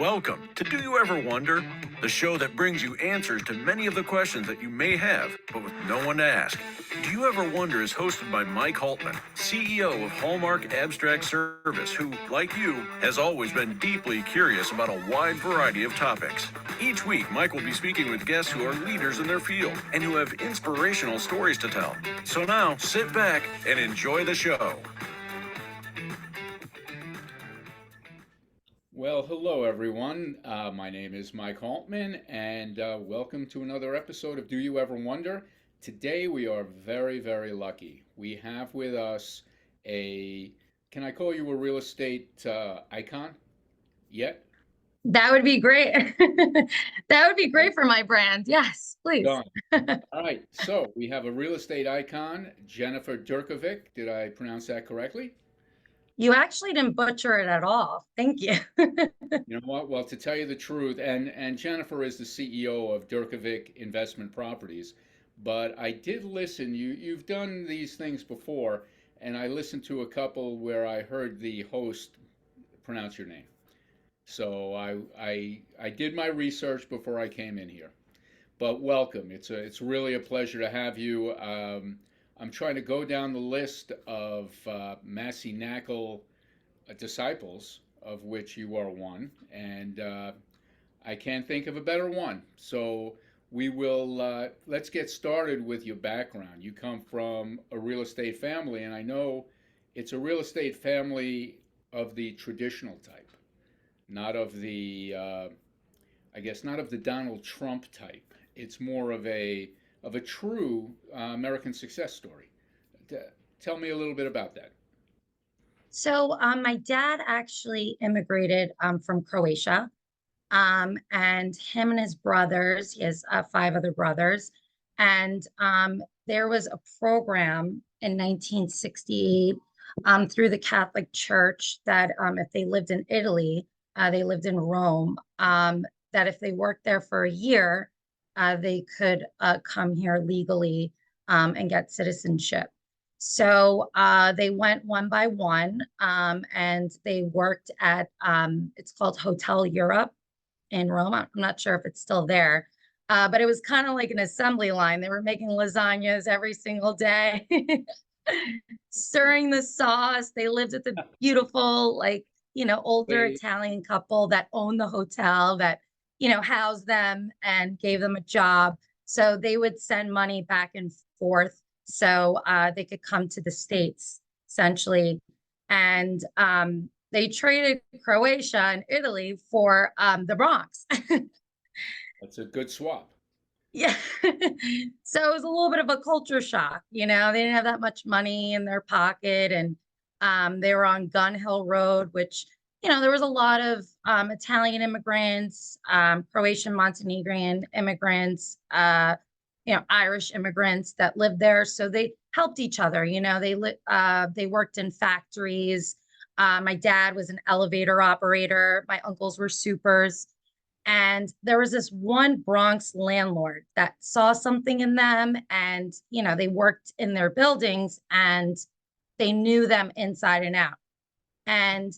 Welcome to Do You Ever Wonder? The show that brings you answers to many of the questions that you may have, but with no one to ask. Do You Ever Wonder is hosted by Mike Haltman, CEO of Hallmark Abstract Service, who, like you, has always been deeply curious about a wide variety of topics. Each week, Mike will be speaking with guests who are leaders in their field and who have inspirational stories to tell. So now, sit back and enjoy the show. Well, hello everyone. My name is Mike Haltman, and welcome to another episode of Do You Ever Wonder? Today we are very, very lucky. We have with us can I call you a real estate icon yet? That would be great. That would be great for my brand. Yes, please. Done. All right, so we have a real estate icon, Jennifer Djurkovic. Did I pronounce that correctly? You actually didn't butcher it at all. Thank you. You know what? Well, to tell you the truth, and Jennifer is the CEO of Djurkovic Investment Properties, but I did listen. You've done these things before, and I listened to a couple where I heard the host pronounce your name. So I did my research before I came in here. But welcome. It's really a pleasure to have you. I'm trying to go down the list of Massey Knakal disciples, of which you are one, and I can't think of a better one. So we will, let's get started with your background. You come from a real estate family, and I know it's a real estate family of the traditional type, not of the, I guess, not of the Donald Trump type. It's more of a true American success story. Tell me a little bit about that. So my dad actually immigrated from Croatia, and him and his brothers, he has 5 other brothers, and there was a program in 1968 through the Catholic Church that if they lived in Italy, they lived in Rome, that if they worked there for a year, they could come here legally and get citizenship. So they went one by one, and they worked at, it's called Hotel Europe in Rome. I'm not sure if it's still there, but it was kind of like an assembly line. They were making lasagnas every single day, stirring the sauce. They lived with the beautiful, older Italian couple that owned the hotel that, housed them and gave them a job. So they would send money back and forth so they could come to the States, essentially. And they traded Croatia and Italy for the Bronx. That's a good swap. Yeah. So it was a little bit of a culture shock. They didn't have that much money in their pocket, and they were on Gun Hill Road, which there was a lot of Italian immigrants, Croatian, Montenegrin immigrants, Irish immigrants that lived there. So they helped each other. They worked in factories. My dad was an elevator operator. My uncles were supers. And there was this one Bronx landlord that saw something in them, and, they worked in their buildings and they knew them inside and out. And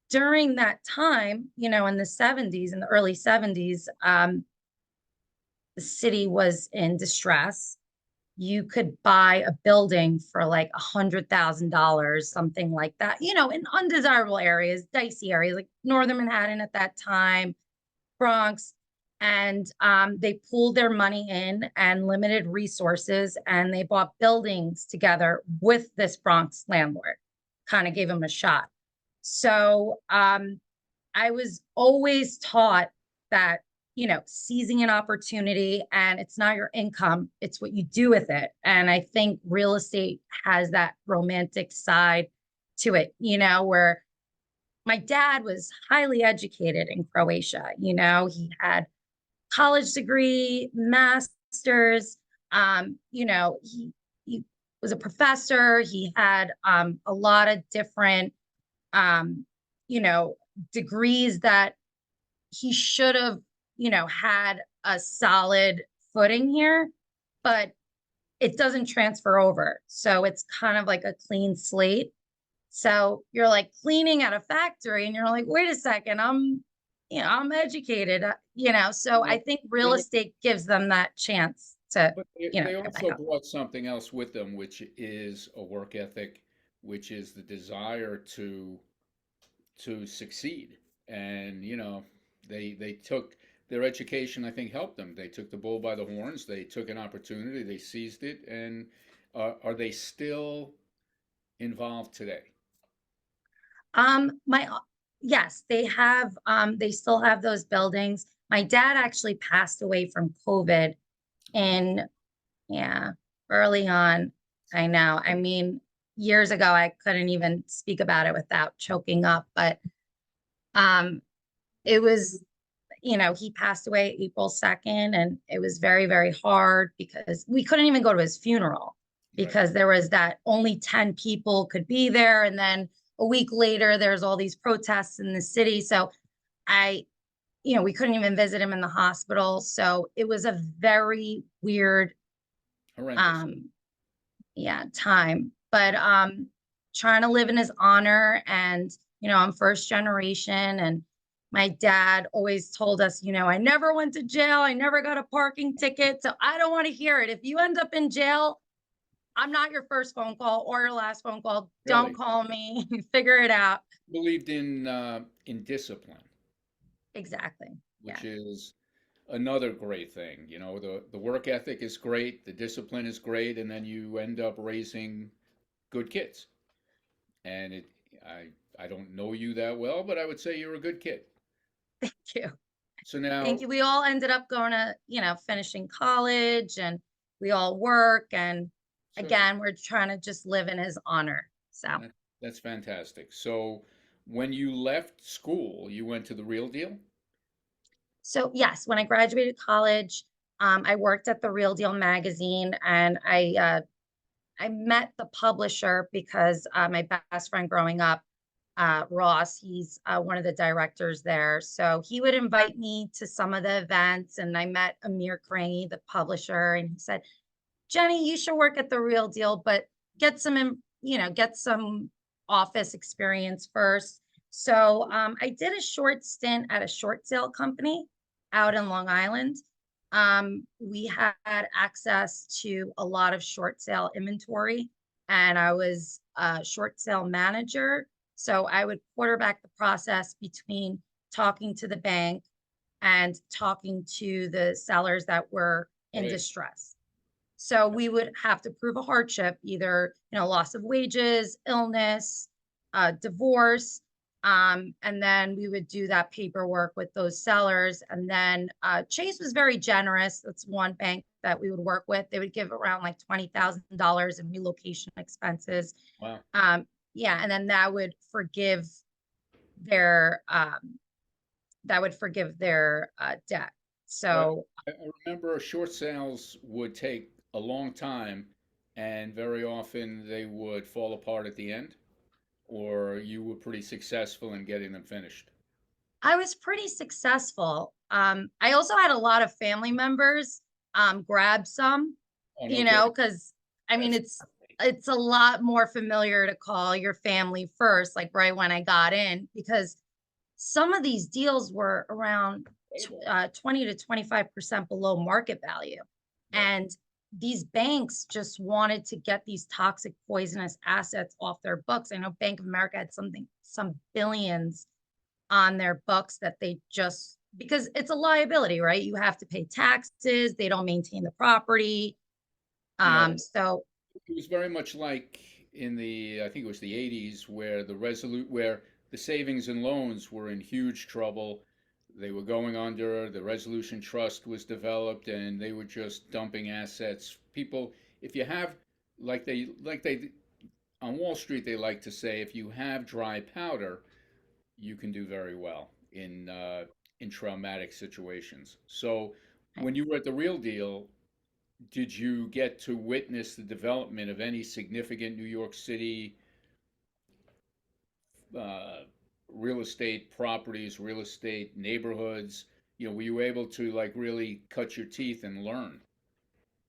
during that time, in the 70s, in the early 70s, the city was in distress. You could buy a building for like $100,000, something like that, in undesirable areas, dicey areas, like Northern Manhattan at that time, Bronx. And they pooled their money in and limited resources, and they bought buildings together with this Bronx landlord, kind of gave him a shot. So I was always taught that, seizing an opportunity, and it's not your income, it's what you do with it. And I think real estate has that romantic side to it, where my dad was highly educated in Croatia. He had college degree, master's, he was a professor. He had a lot of different, degrees that he should have, had a solid footing here, but it doesn't transfer over. So it's kind of like a clean slate. So you're like cleaning at a factory and you're like, wait a second, I'm I'm educated, so I Well, think real they estate gives them that chance to, but they get back also up. brought something else with them, which is a work ethic, which is the desire to succeed. And they took their education. I think helped them. They took the bull by the horns. They took an opportunity. They seized it. And are they still involved today? My yes, they still have those buildings. My dad actually passed away from COVID in, yeah, early on. I know. I mean, years ago I couldn't even speak about it without choking up, but um it was, he passed away April 2nd, and it was very, very hard because we couldn't even go to his funeral Right. because there was that only 10 people could be there. And then a week later, there's all these protests in the city. So I, we couldn't even visit him in the hospital. So it was a very weird, Horrendous. um, yeah, time. But trying to live in his honor, and I'm first generation, and my dad always told us, I never went to jail, I never got a parking ticket, so I don't want to hear it. If you end up in jail, I'm not your first phone call or your last phone call. Don't Really call me. Figure it out. believed in discipline, Exactly. Yeah. which is another great thing. The work ethic is great, the discipline is great, and then you end up raising good kids. And I don't know you that well, but I would say you're a good kid. Thank you. So Thank now, you. We all ended up going to, finishing college, and we all work. And so again, we're trying to just live in his honor. So, that, that's fantastic. So when you left school, you went to the Real Deal? so yes, when I graduated college, I worked at the Real Deal magazine, and I met the publisher because my best friend growing up, Ross, he's one of the directors there. So he would invite me to some of the events, and I met Amir Craney, the publisher, and he said, Jenny, you should work at the Real Deal, but get some office experience first. So I did a short stint at a short sale company out in Long Island. We had access to a lot of short sale inventory, and I was a short sale manager. So I would quarterback the process between talking to the bank and talking to the sellers that were in Right. distress. So we would have to prove a hardship, either, loss of wages, illness, divorce. And then we would do that paperwork with those sellers. And then Chase was very generous. That's one bank that we would work with. They would give around like $20,000 in relocation expenses. Wow. Yeah, and then their that would forgive their debt. Well, So I remember short sales would take a long time, and very often they would fall apart at the end, or you were pretty successful in getting them finished. I was pretty successful. I also had a lot of family members grab some, Oh, no kidding. because I mean That's it's a lot more familiar to call your family first, like right when I got in, because some of these deals were around incredible. 20 to 25% below market value. Right. And these banks just wanted to get these toxic, poisonous assets off their books. I know Bank of America had some billions on their books that they just, because it's a liability, right? You have to pay taxes, they don't maintain the property. You know, So it was very much like in I think it was the 80s, where the savings and loans were in huge trouble. They were going under, the resolution trust was developed, and they were just dumping assets. People, if you have, like they on Wall Street, they like to say, if you have dry powder, you can do very well in traumatic situations. So when you were at the Real Deal, did you get to witness the development of any significant New York City uh, real estate properties, real estate neighborhoods? Were you able to like really cut your teeth and learn?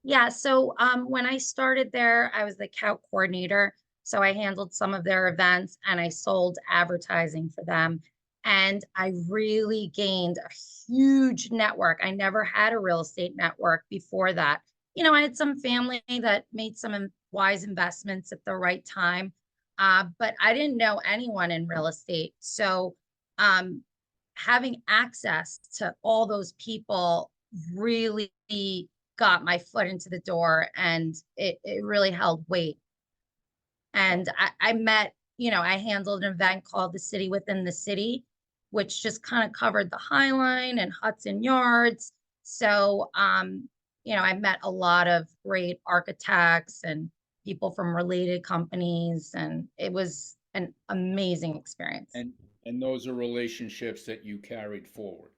yeah, so when I started there, I was the account coordinator. So I handled some of their events, and I sold advertising for them. And I really gained a huge network. I never had a real estate network before that. I had some family that made some wise investments at the right time, but I didn't know anyone in real estate. So um, having access to all those people really got my foot into the door, and it really held weight. And I met, I handled an event called the City Within the City, which just kind of covered the High Line and Hudson Yards. So, I met a lot of great architects and people from related companies, and it was an amazing experience. And and those are relationships that you carried forward.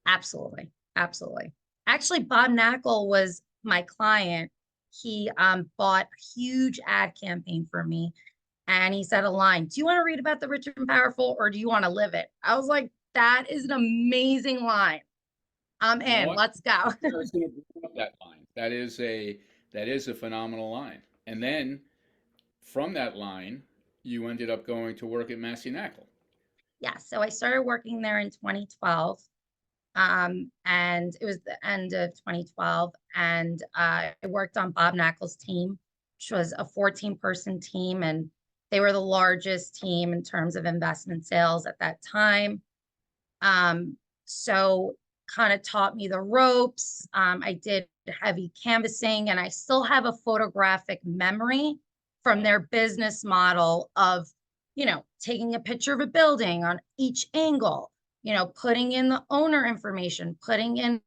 Absolutely. Absolutely. Actually, Bob Knakal was my client. He bought a huge ad campaign for me. And he said a line, "Do you want to read about the rich and powerful, or do you want to live it?" I was like, that is an amazing line. I'm You know in. what? Let's go. I was going to bring up that line. That is a phenomenal line. And then from that line, you ended up going to work at Massey Knakal. Yeah. So I started working there in 2012. And it was the end of 2012. And I worked on Bob Knakal's team, which was a 14-person team. And they were the largest team in terms of investment sales at that time. So kind of taught me the ropes. I did heavy canvassing, and I still have a photographic memory from their business model of, taking a picture of a building on each angle, putting in the owner information, putting in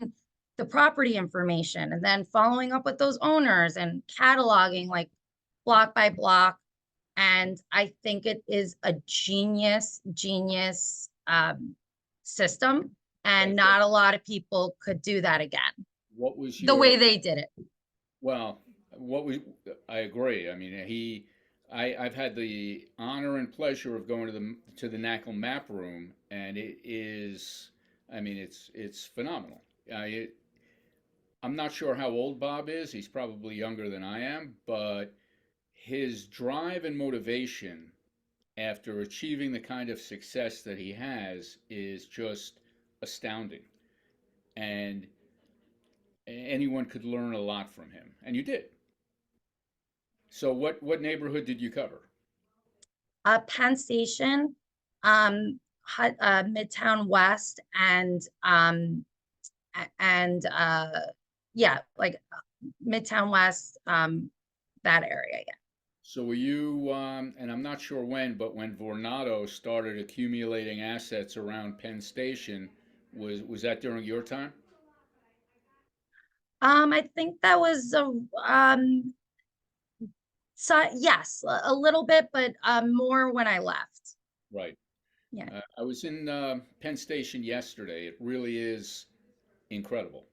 the property information, and then following up with those owners and cataloging like block by block. And I think it is a genius system. And That's it. not a lot of people could do that again, What was the way your, they did it. well, what was, I agree. I mean, I've had the honor and pleasure of going to the Knakal map room, and it is, I mean, it's phenomenal. I'm not sure how old Bob is. He's probably younger than I am, but his drive and motivation after achieving the kind of success that he has is just astounding. And anyone could learn a lot from him. And you did. So what neighborhood did you cover? Penn Station, Midtown West, and yeah, like Midtown West, that area. Yeah. So were you, and I'm not sure when, but when Vornado started accumulating assets around Penn Station, was that during your time? I think that was so yes, a little bit, but more when I left. Right. Yeah. I was in Penn Station yesterday. It really is incredible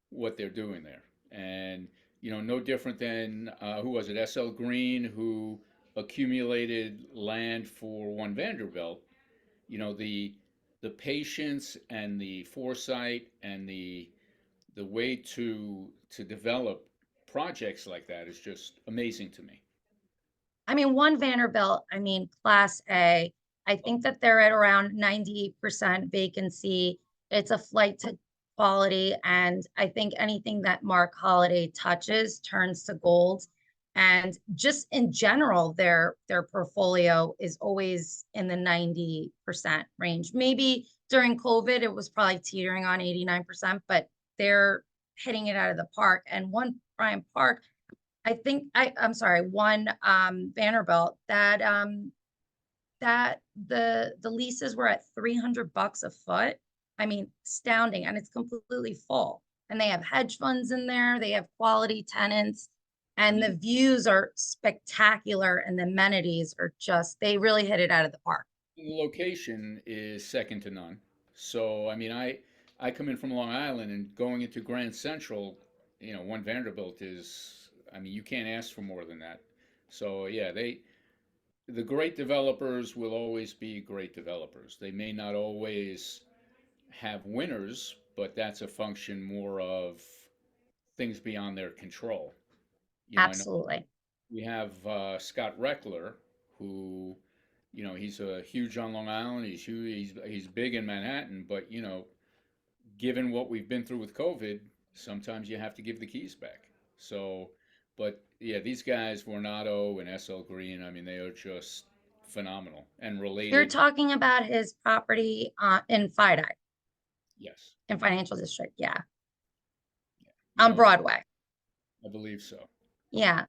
what they're doing there. And, no different than, who was it, S.L. Green, who accumulated land for One Vanderbilt. The patience and the foresight and the way to develop projects like that is just amazing to me. I mean, One Vanderbilt, I mean, Class A. I think that they're at around 98% vacancy. It's a flight to quality. And I think anything that Mark Holiday touches turns to gold. And just in general, their portfolio is always in the 90% range. Maybe during COVID, it was probably teetering on 89%, but they're hitting it out of the park. And One Bryant Park, I think I'm sorry, One Vanderbilt, that the leases were at $300 a foot. I mean, astounding. And it's completely full. And they have hedge funds in there, they have quality tenants, and the views are spectacular, and the amenities are just, they really hit it out of the park. The location is second to none. So, I mean, I come in from Long Island and going into Grand Central, One Vanderbilt is, I mean, you can't ask for more than that. So, yeah, the great developers will always be great developers. They may not always have winners, but that's a function more of things beyond their control. I know Absolutely. we have Scott Reckler, who You know, he's huge on Long Island. He's huge. He's big in Manhattan. But you know, given what we've been through with COVID, sometimes you have to give the keys back. So, but yeah, these guys, Vornado and SL Green, I mean, they are just phenomenal and You're related. talking about his property in FIDI, Yes. in Financial District. Yeah. You On know, Broadway. I believe so. Yeah.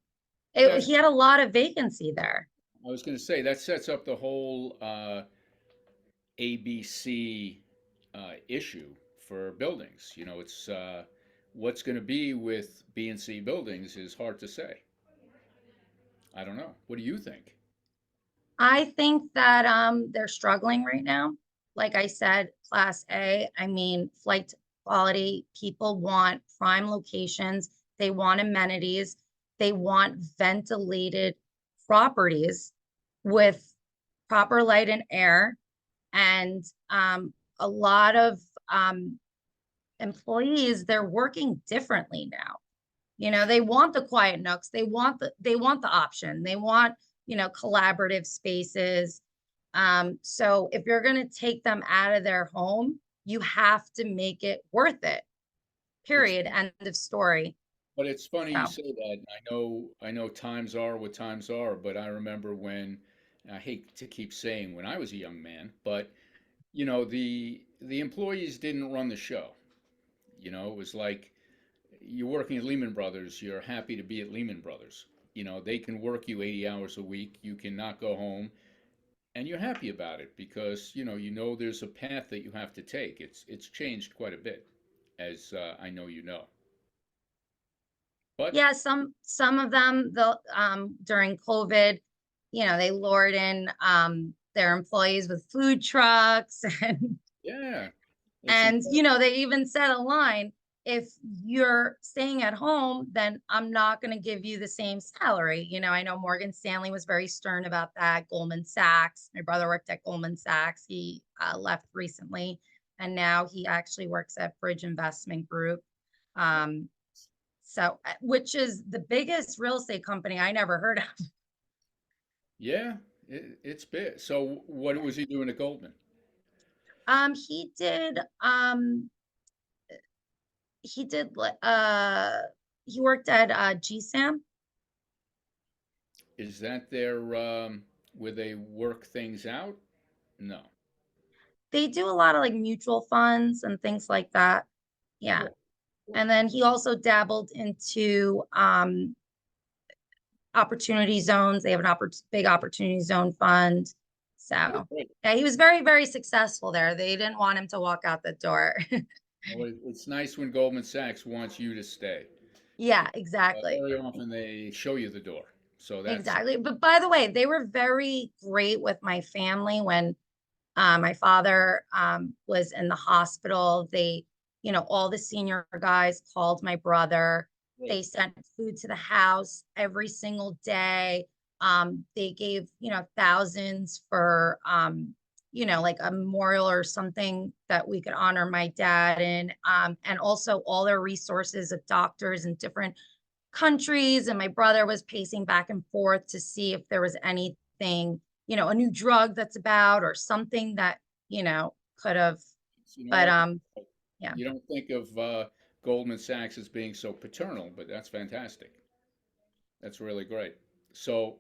That He had a lot of vacancy there. I was going to say that sets up the whole ABC issue for buildings. You know, it's what's going to be with B and C buildings is hard to say. I don't know. What do you think? I think that they're struggling right now. Like I said, Class A, I mean, flight to quality, people want prime locations, they want amenities, they want ventilated properties with proper light and air. And a lot of employees, they're working differently now. You know, they want the quiet nooks, they want the option, they want, you know, collaborative spaces. So if you're going to take them out of their home, you have to make it worth it. It's Period. End of story. But it's funny you So say that. I know times are what times are, but I remember when I hate to keep saying when I was a young man, but you know, the employees didn't run the show. You know, it was like you're working at Lehman Brothers, you're happy to be at Lehman Brothers. You know, they can work you 80 hours a week, you cannot go home, and you're happy about it because, you know there's a path that you have to take. It's changed quite a bit, as I know you know. But yeah, some of them they'll during COVID, you know, they lured in their employees with food trucks yeah, it's and incredible. you know, they even said a line, if you're staying at home, then I'm not going to give you the same salary. You know, I know Morgan Stanley was very stern about that. Goldman Sachs, my brother worked at Goldman Sachs. He left recently, and now he actually works at Bridge Investment Group. Um, which is the biggest real estate company I never heard of. Yeah, it's big. So what was he doing at Goldman? He did he did he worked at GSAM. Is that their where they work things out? No. They do a lot of like mutual funds and things like that. Yeah. Cool. Cool. And then he also dabbled into opportunity zones. They have an big opportunity zone fund. Oh, So great. yeah, he was very, very successful there. They didn't want him to walk out the door. Well, it's nice when Goldman Sachs wants you to stay. Yeah, exactly. Very often they show you the door. So that's Exactly. But by the way, they were very great with my family when my father was in the hospital. They, you know, all the senior guys called my brother. great. They sent food to the house every single day. They gave, you know, thousands for, you know, like a memorial or something that we could honor my dad in. And also all their resources of doctors and different countries. And my brother was pacing back and forth to see if there was anything, you know, a new drug that's about or something that, you know, could have, You know but what? yeah. You don't think of Goldman Sachs as being so paternal, but that's fantastic. That's really great. So,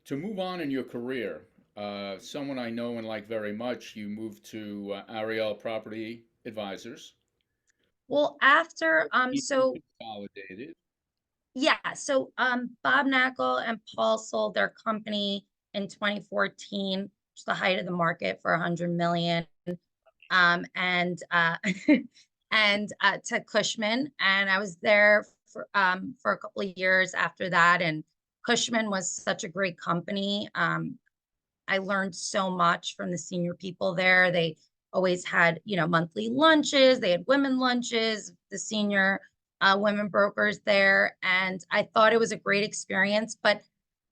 to move on in your career, someone I know and like very much, you moved to Ariel Property Advisors. Well, after Even so consolidated. yeah, so Bob Knakal and Paul sold their company in 2014, which is the height of the market for 100 million. And and to Cushman, and I was there for a couple of years after that. And Cushman was such a great company. I learned so much from the senior people there. They always had, you know, monthly lunches. They had women lunches, the senior women brokers there, and I thought it was a great experience. But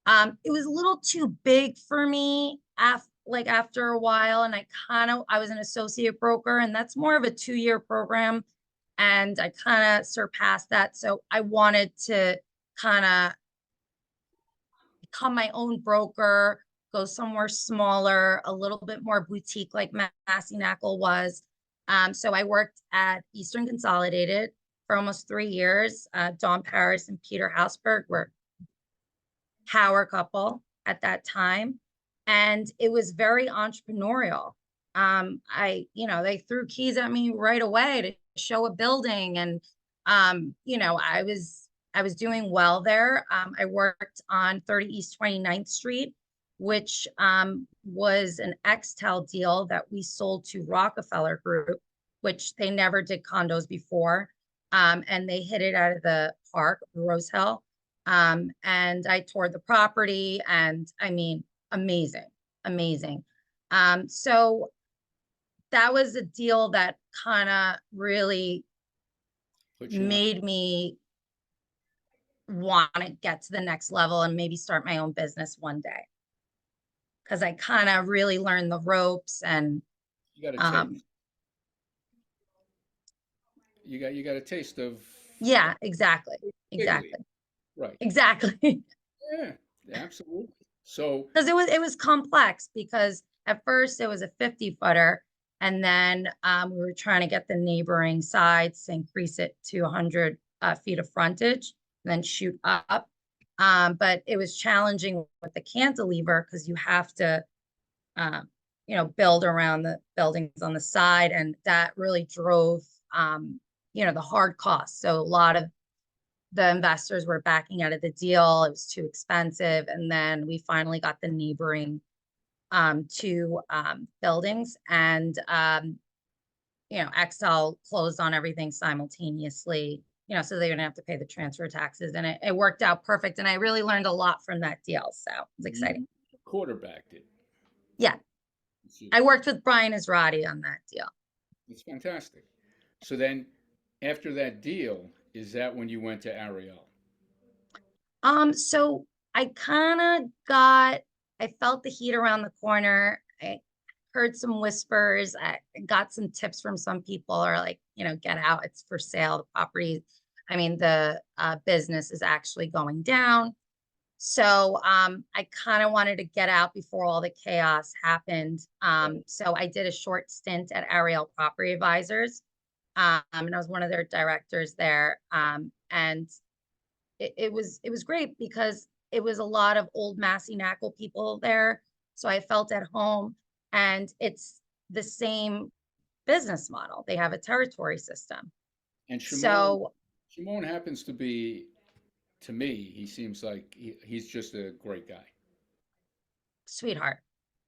it was a little too big for me after a while, and I was an associate broker, and that's more of a 2-year program, and I kind of surpassed that. So I wanted to kind of become my own broker, go somewhere smaller, a little bit more boutique like Massey Knakal was. So I worked at Eastern Consolidated for almost 3 years. Dawn Paris and Peter Hausberg were power couple at that time. And it was very entrepreneurial. They threw keys at me right away to show a building. And, I was doing well there. I worked on 30 East 29th Street, which was an Extel deal that we sold to Rockefeller Group, which they never did condos before. And they hit it out of the park, Rose Hill. And I toured the property, and I mean, amazing, amazing. So that was a deal that kind of really made me want to get to the next level and maybe start my own business one day. Because I kind of really learned the ropes, and you got a taste of. Yeah, exactly. Right. Exactly. Yeah, absolutely. So because it was complex, because at first it was a 50-footer, and then we were trying to get the neighboring sides to increase it to 100 feet of frontage, and then shoot up. But it was challenging with the cantilever, because you have to build around the buildings on the side, and that really drove the hard costs. So a lot of the investors were backing out of the deal. It was too expensive. And then we finally got the neighboring two buildings, and Excel closed on everything simultaneously, so they didn't have to pay the transfer taxes, and it worked out perfect. And I really learned a lot from that deal. So it was exciting. Quarterbacked it. Yeah. I worked with Brian Israti on that deal. It's fantastic. So then after that deal, is that when you went to Ariel? So I felt the heat around the corner. I heard some whispers. I got some tips from some people, or like, get out, it's for sale, the property. I mean, the business is actually going down. So I kind of wanted to get out before all the chaos happened. So I did a short stint at Ariel Property Advisors. And I was one of their directors there. And it was great, because it was a lot of old Massey Knakal people there. So I felt at home, and it's the same business model. They have a territory system. And Shimon happens to be, to me, he seems like he's just a great guy. Sweetheart.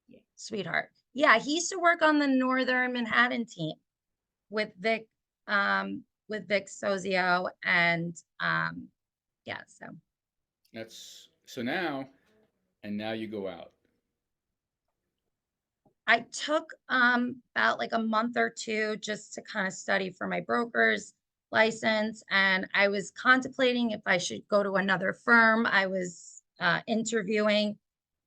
Yeah. Sweetheart. Yeah, he used to work on the Northern Manhattan team with Vic Sozio, and so now you go out. I took about like a month or two just to kind of study for my broker's license, and I was contemplating if I should go to another firm. I was interviewing,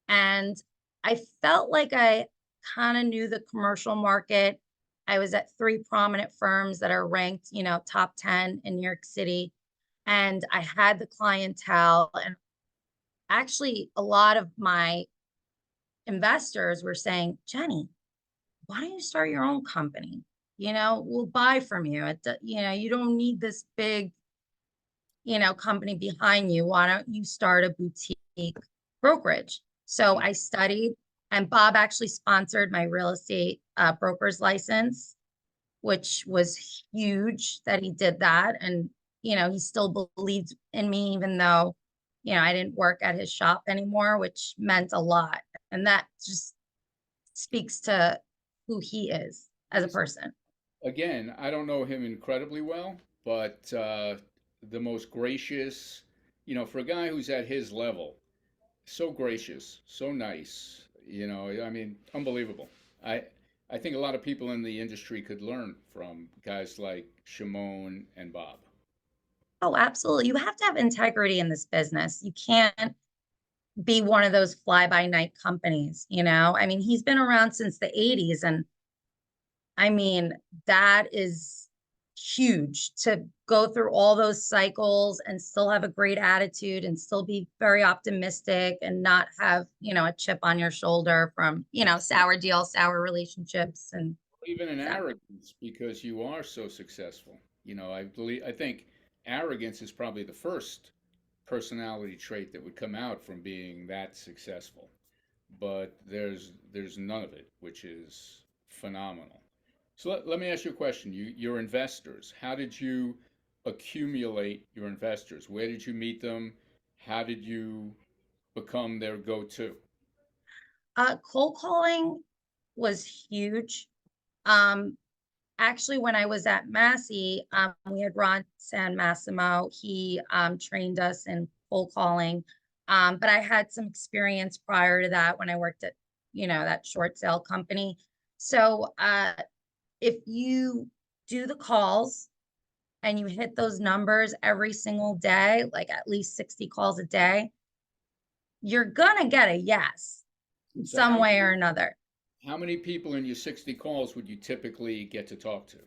and I felt like I kind of knew the commercial market. I was at 3 prominent firms that are ranked, top 10 in New York City. And I had the clientele, and actually a lot of my investors were saying, Jenny, why don't you start your own company? We'll buy from you. You don't need this big, company behind you. Why don't you start a boutique brokerage? So I studied, and Bob actually sponsored my real estate broker's license, which was huge that he did that. And, he still believed in me, even though, I didn't work at his shop anymore, which meant a lot. And that just speaks to who he is as a person. Again, I don't know him incredibly well, but the most gracious, for a guy who's at his level, so gracious, so nice, I mean, unbelievable. I think a lot of people in the industry could learn from guys like Shimon and Bob. Oh, absolutely. You have to have integrity in this business. You can't be one of those fly-by-night companies, I mean, he's been around since the 80s, and I mean, that is huge to go through all those cycles and still have a great attitude and still be very optimistic and not have, a chip on your shoulder from, sour deals, sour relationships. And Even in so, arrogance, because you are so successful. I think arrogance is probably the first personality trait that would come out from being that successful. But there's none of it, which is phenomenal. So let me ask you a question. Your investors, how did you accumulate your investors? Where did you meet them? How did you become their go-to? cold calling was huge. Um, Actually, when I was at Massey, we had Ron San Massimo. He trained us in cold calling. But I had some experience prior to that when I worked at, that short sale company. So if you do the calls and you hit those numbers every single day, like at least 60 calls a day, you're gonna get a yes in So some way or another. how many people in your 60 calls would you typically get to talk to?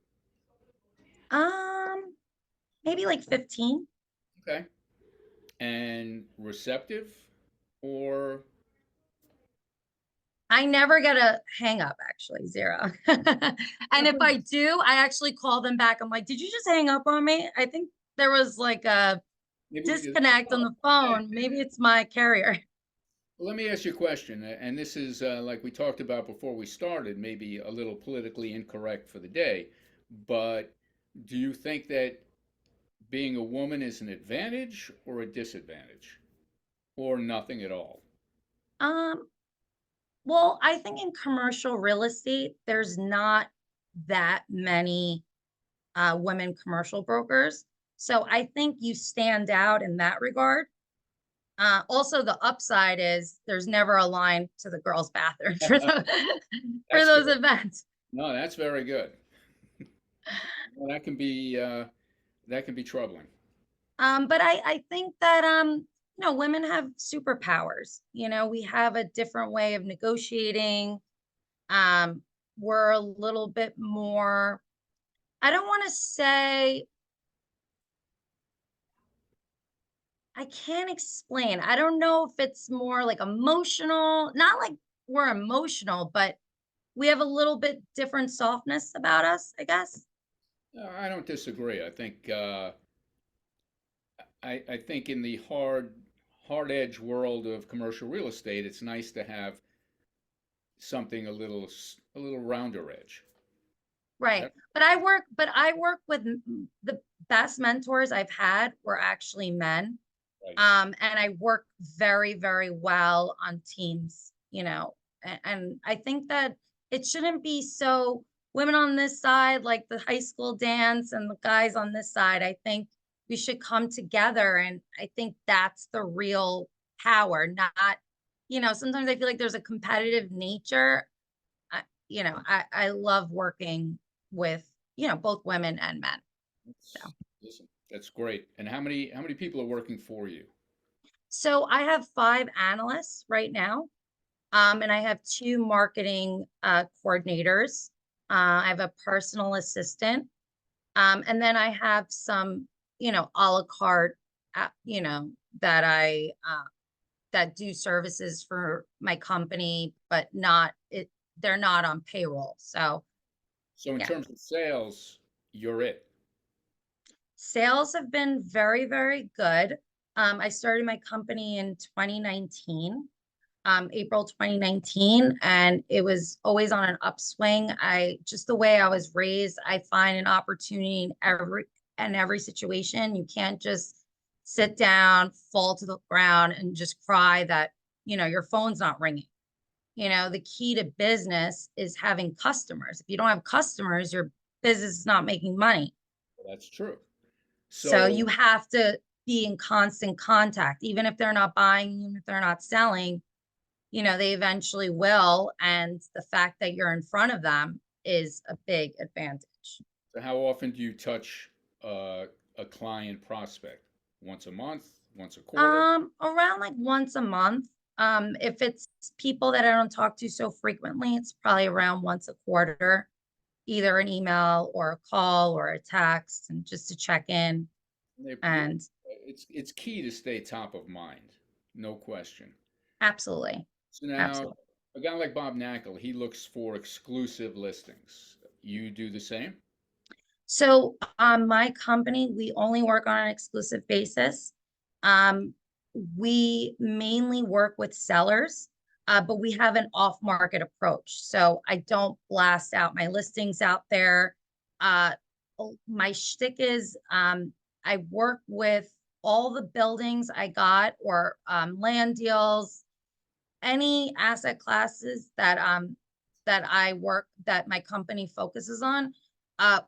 Um, Maybe like 15. Okay. And receptive or I never get a hang up, actually, zero. And if I do, I actually call them back. I'm like, did you just hang up on me? I think there was like a maybe we just, disconnect on the phone. Maybe it's my carrier. well, let me ask you a question, and this is like we talked about before we started, maybe a little politically incorrect for the day, but do you think that being a woman is an advantage or a disadvantage, or nothing at all? Um, well, I think in commercial real estate, there's not that many women commercial brokers. So I think you stand out in that regard. Also, the upside is there's never a line to the girls' bathroom for That's those good. events. No, that's very good. Well, that can be troubling. But I think that women have superpowers. We have a different way of negotiating. Um, we're a little bit more, I don't want to say, I can't explain. I don't know if it's more like emotional, not like we're emotional, but we have a little bit different softness about us, I guess. I don't disagree. I think in the hard edge world of commercial real estate, it's nice to have something a little rounder edge. Is Right. that But I work with the best mentors I've had were actually men. right? And I work very, very well on teams, and I think that it shouldn't be so women on this side, like the high school dance, and the guys on this side. I think we should come together. And I think that's the real power, not, sometimes I feel like there's a competitive nature. I love working with, both women and men. So. Listen, that's great. And how many people are working for you? So I have 5 analysts right now, and I have 2 marketing coordinators. I have a personal assistant, and then I have some, a la carte, that I that do services for my company, but not it. They're not on payroll. So So in yeah, terms of sales, you're it. sales have been very, very good. I started my company in 2019. April 2019, and it was always on an upswing. I just the way I was raised, I find an opportunity in every situation. You can't just sit down, fall to the ground, and just cry that your phone's not ringing. The key to business is having customers. If you don't have customers, your business is not making money. That's true. So So you have to be in constant contact, even if they're not buying, even if they're not selling, they eventually will. And the fact that you're in front of them is a big advantage. So how often do you touch a client prospect? Once a month? Once a quarter? Around like once a month. If it's people that I don't talk to so frequently, it's probably around once a quarter. either an email or a call or a text, and just to check in. And it's key to stay top of mind, no question. absolutely, So now, absolutely. a guy like Bob Knakal, he looks for exclusive listings. You do the same? So my company, we only work on an exclusive basis. Um, we mainly work with sellers, but we have an off-market approach. So I don't blast out my listings out there. Uh, my shtick is I work with all the buildings I got, or land deals, any asset classes that I work, that my company focuses on. Uh,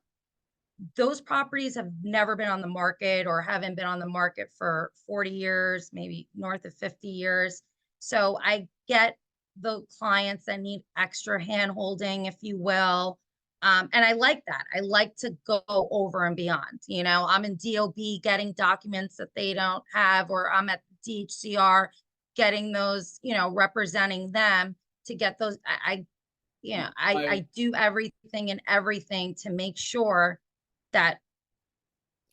those properties have never been on the market or haven't been on the market for 40 years, maybe north of 50 years. So I get the clients that need extra hand holding, if you will. And I like that. I like to go over and beyond. I'm in DOB getting documents that they don't have, or I'm at DHCR getting those, representing them to get those. I do everything and everything to make sure that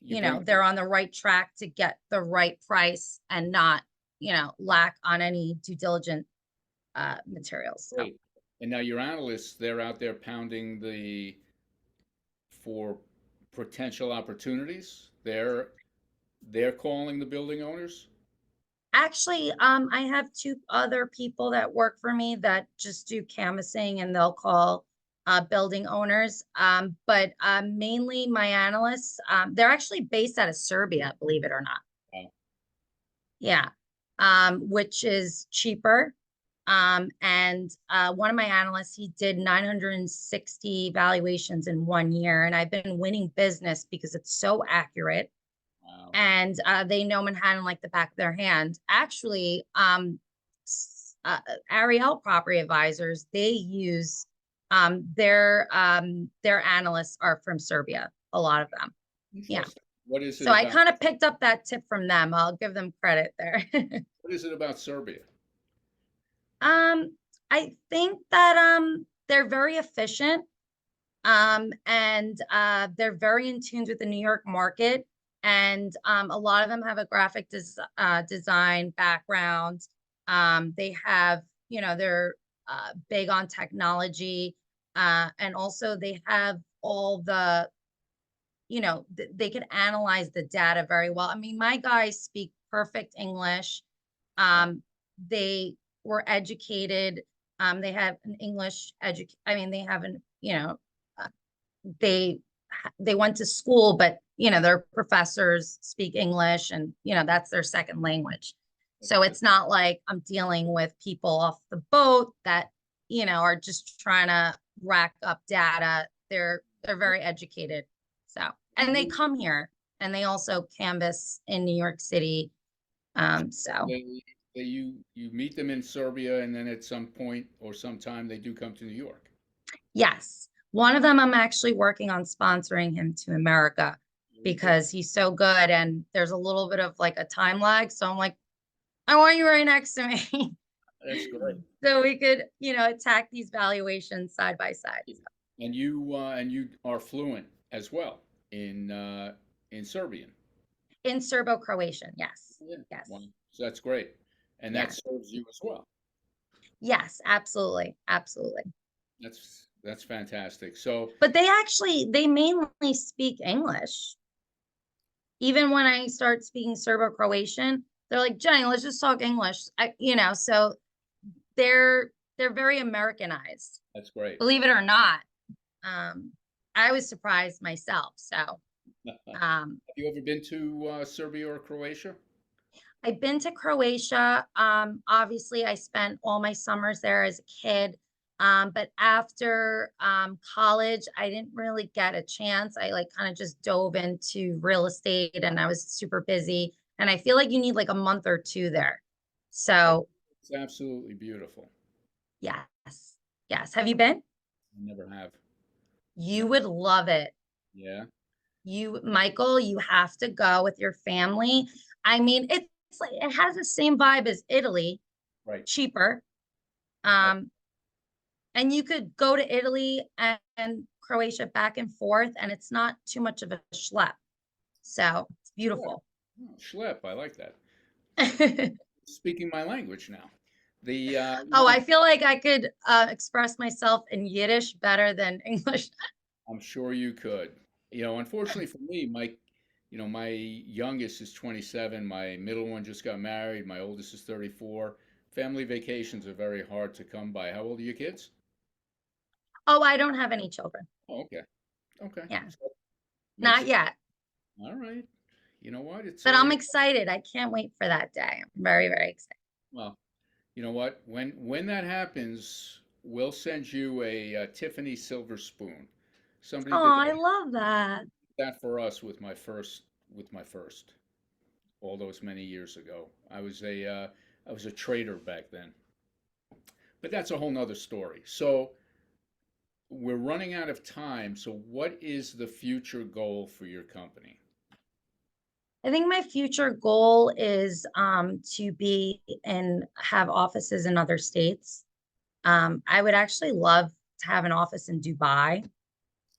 they're on the right track to get the right price and not lack on any due diligence materials. So. And now your analysts, they're out there pounding for potential opportunities. They're calling the building owners. Actually, I have two other people that work for me that just do canvassing, and they'll call building owners. But mainly my analysts, they're actually based out of Serbia, believe it or not. Wow. Yeah. Which is cheaper. And one of my analysts, he did 960 valuations in 1 year, and I've been winning business because it's so accurate. Wow. And they know Manhattan like the back of their hand. Actually, Ariel Property Advisors, they use their analysts are from Serbia, a lot of them. Yeah. What is it so I kind of picked up that tip from them. I'll give them credit there. What is it about Serbia? I think that they're very efficient, and they're very in tune with the New York market. And a lot of them have a graphic design background. They have, they're big on technology, and also they have all the, they can analyze the data very well. I mean, my guys speak perfect English. They were educated. They have an English they have an, they went to school, but their professors speak English, and that's their second language. So it's not like I'm dealing with people off the boat that are just trying to rack up data. They're very educated. So, and they come here, and they also canvass in New York City. So you meet them in Serbia, and then at some point or sometime they do come to New York. Yes. One of them, I'm actually working on sponsoring him to America because he's so good, and there's a little bit of like a time lag. So I'm like, I want you right next to me. That's great. So we could, attack these valuations side by side. And you are fluent as well in Serbian. In Serbo-Croatian, yes. Yeah. Yes. Wow. So that's great. And that serves you as well. Yes, absolutely. Absolutely. That's fantastic. So, but they mainly speak English. Even when I start speaking Serbo-Croatian, they're like, Jenny, let's just talk English. So they're very Americanized. That's great. Believe it or not. I was surprised myself. So, have you ever been to Serbia or Croatia? I've been to Croatia. Obviously, I spent all my summers there as a kid. But after college, I didn't really get a chance. I kind of just dove into real estate, and I was super busy. And I feel like you need like a month or two there. So it's absolutely beautiful. Yes. Yes. Have you been? I never have. You would love it. Yeah. Michael, you have to go with your family. I mean, it's like it has the same vibe as Italy. Right. Cheaper. And you could go to Italy and Croatia back and forth, and it's not too much of a schlep. So it's Schlep. beautiful. Oh, schlep. I like that. Oh, Speaking my language now. I feel like I could express myself in Yiddish better than English. I'm sure you could. Unfortunately for me, my youngest is 27, my middle one just got married, my oldest is 34. Family vacations are very hard to come by. How old are your kids? Oh, I don't have any children. Oh, okay. Okay. Yeah, So makes not it yet. all right. You know what? It's But I'm a excited. I can't wait for that day. I'm very, very excited. well, you know what? When that happens, we'll send you a, Tiffany silver spoon. Somebody Oh, did I love that. that for us with my first all those many years ago. I was a trader back then. But that's a whole nother story. So we're running out of time. So what is the future goal for your company? I think my future goal is to be and have offices in other states. I would actually love to have an office in Dubai.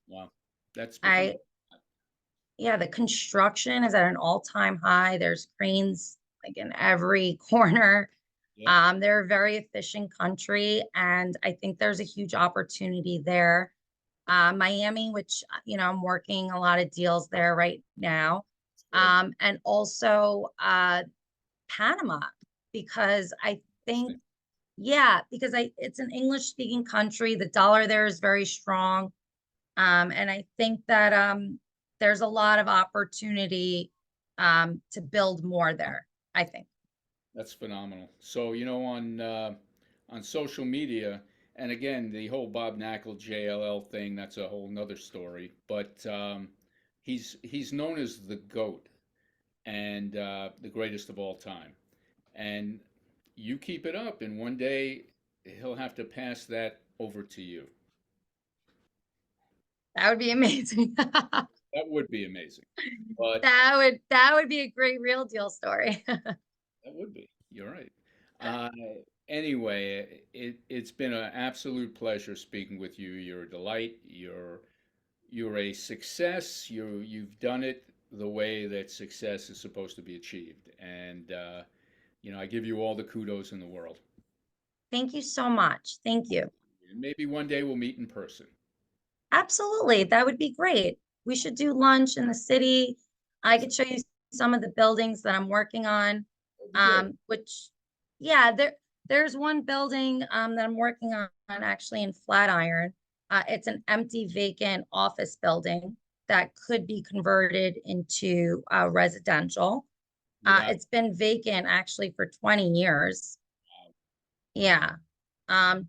Wow, that's becoming I Yeah, the construction is at an all-time high. There's cranes like in every corner. yeah, They're a very efficient country, and I think there's a huge opportunity there. Miami, which I'm working a lot of deals there right now, good. and also Panama, because I think, Interesting. yeah, because it's an English speaking country. The dollar there is very strong. And I think that there's a lot of opportunity to build more there, I think. That's phenomenal. So, on social media, and again, the whole Bob Knakal JLL thing, that's a whole nother story. But he's known as the GOAT and the greatest of all time. And you keep it up, and one day he'll have to pass that over to you. That would be amazing. That would be amazing. But That would be a great real deal story. that would be. You're right. Uh, anyway, it's been an absolute pleasure speaking with you. You're a delight. You're a success. You've done it the way that success is supposed to be achieved, and I give you all the kudos in the world. Thank you so much. Thank you. And maybe one day we'll meet in person. Absolutely. That would be great. We should do lunch in the city. I could show you some of the buildings that I'm working on. That'd be great. Which, yeah, there's one building that I'm working on actually in Flatiron. It's an empty vacant office building that could be converted into residential. Without It's been vacant actually for 20 years. Yeah.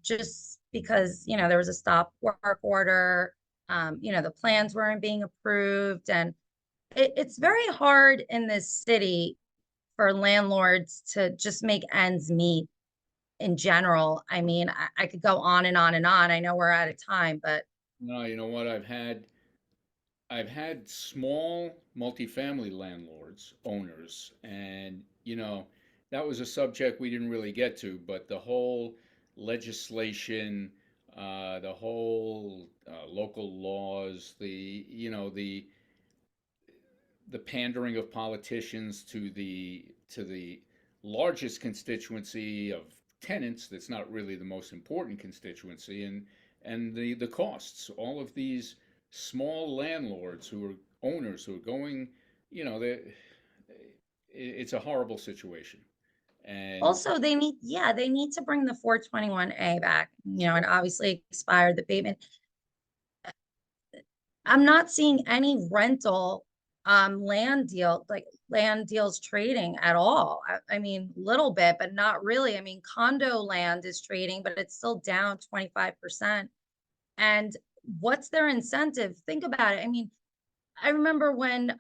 Just because, there was a stop work order, the plans weren't being approved, and it's very hard in this city for landlords to just make ends meet in general. I mean, I could go on and on and on. I know we're out of time, but no, you know what? I've had small multifamily landlords, owners, and that was a subject we didn't really get to, but the whole legislation, the whole local laws, the pandering of politicians to the largest constituency of tenants that's not really the most important constituency, and the costs, all of these small landlords who are owners who are going, it's a horrible situation. And also they need to bring the 421A back, and obviously expired the abatement. I'm not seeing any rental land deals trading at all. I mean, little bit, but not really. I mean, condo land is trading, but it's still down 25%. And what's their incentive? Think about it. I mean, I remember when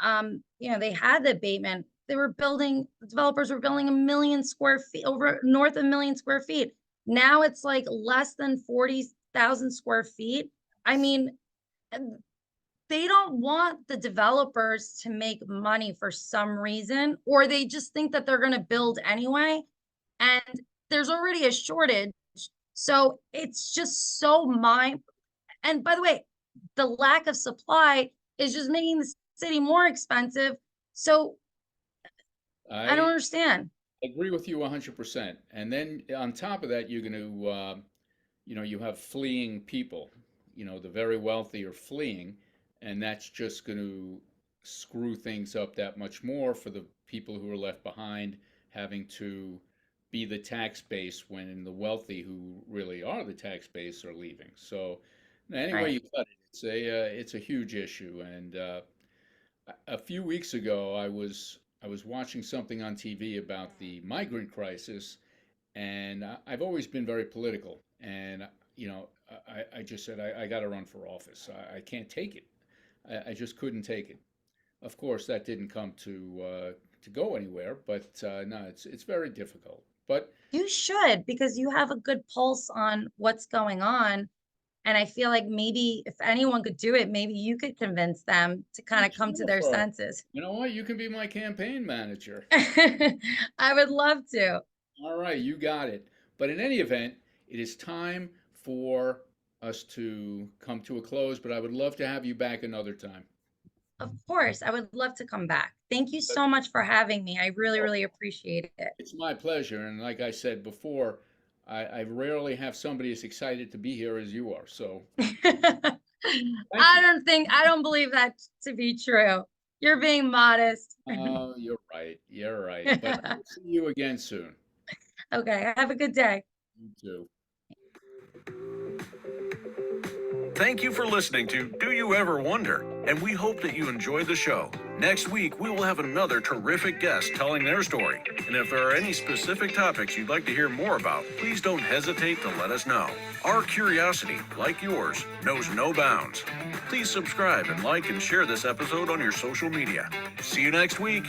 they had the abatement, developers were building 1 million square feet, over north of 1 million square feet. Now it's like less than 40,000 square feet. I mean, they don't want the developers to make money for some reason, or they just think that they're going to build anyway. And there's already a shortage So it's just so and by the way, the lack of supply is just making the city more expensive. So I don't I understand. agree with you 100%. And then on top of that, you're going to, you have fleeing people. The very wealthy are fleeing, and that's just going to screw things up that much more for the people who are left behind, having to be the tax base when the wealthy, who really are the tax base, are leaving. So anyway, Right. you cut it, it's a huge issue. And a few weeks ago, I was watching something on TV about the migrant crisis, and I've always been very political. And I just said I got to run for office. I can't take it. I just couldn't take it. Of course, that didn't come to go anywhere, but no, it's very difficult. But You should, because you have a good pulse on what's going on. And I feel like maybe if anyone could do it, maybe you could convince them to kind of come to their Jennifer, senses. you know what? You can be my campaign manager. I would love to. All right, you got it. But in any event, it is time for us to come to a close, but I would love to have you back another time. Of course, I would love to come back. Thank you so much for having me. I really, Oh, really appreciate it. it's my pleasure. And like I said before, I rarely have somebody as excited to be here as you are. So thank you. I don't believe that to be true. You're being modest. Oh, you're right. You're right. But I will see you again soon. Okay, have a good day. You too. Thank you for listening to Do You Ever Wonder? And we hope that you enjoyed the show. Next week, we will have another terrific guest telling their story. And if there are any specific topics you'd like to hear more about, please don't hesitate to let us know. Our curiosity, like yours, knows no bounds. Please subscribe and like and share this episode on your social media. See you next week.